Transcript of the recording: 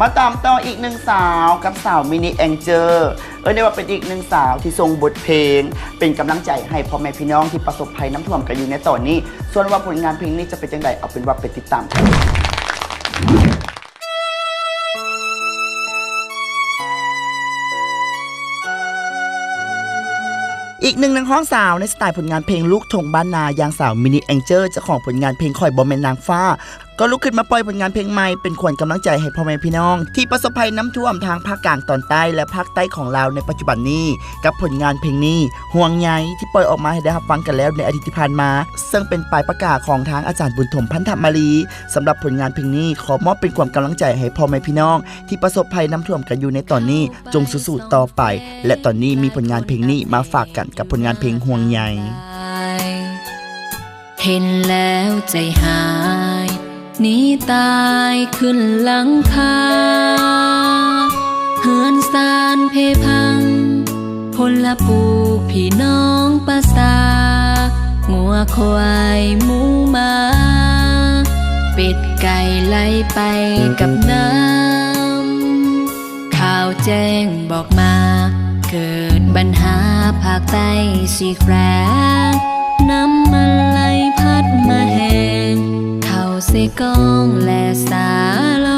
มาตามต่ออีกหนึ่งสาวกับสาวมินิแองเจลได้ว่าเป็นอีกหนึ่งสาวที่ทรงบทเพลงเป็นกำลังใจให้พ่อแม่พี่น้องที่ประสบภัยน้ำท่วมกันอยู่ในตอนนี้ส่วนว่าผลงานเพลงนี้จะเป็นยังไงเอาเป็นว่าไปติดตามกันอีกหนึ่งนักร้องสาวในสไตล์ผลงานเพลงลูกทุ่งบ้านนาอย่างสาวมินิแองเจลเจ้าของผลงานเพลงคอยบอมแมนนางฟ้าก็ลุกขึ้นมาปล่อยผลงานเพลงใหม่เป็นขวัญกำลังใจให้พ่อแม่พี่น้องที่ประสบภัยน้ำท่วมทางภาคกลางตอนใต้และภาคใต้ของลาวในปัจจุบันนี้กับผลงานเพลงนี้ห่วงใยที่ปล่อยออกมาให้ได้รับฟังกันแล้วในอาทิตย์ที่ผ่านมาซึ่งเป็นปลายประกาศของทางอาจารย์บุญถมพันธมาลีสำหรับผลงานเพลงนี้ขอมอบเป็นความกำลังใจให้พ่อแม่พี่น้องที่ประสบภัยน้ำท่วมกันอยู่ในตอนนี้จงสู้ๆต่อไปและตอนนี้มีผลงานเพลงนี้มาฝากกันกับผลงานเพลงห่วงใยเห็นแล้วใจหายหนีตายขึ้นหลังคาเฮือนซานเพพังพลปูพี่น้องประสางัวควายหมูหมาเป็ดไก่ไล่ไปกับน้ำข่าวแจ้งบอกมาเกิดปัญหาภาคใต้สิแครน้ำมันไหลพัดมาแห้งเข้าเสกองและสาร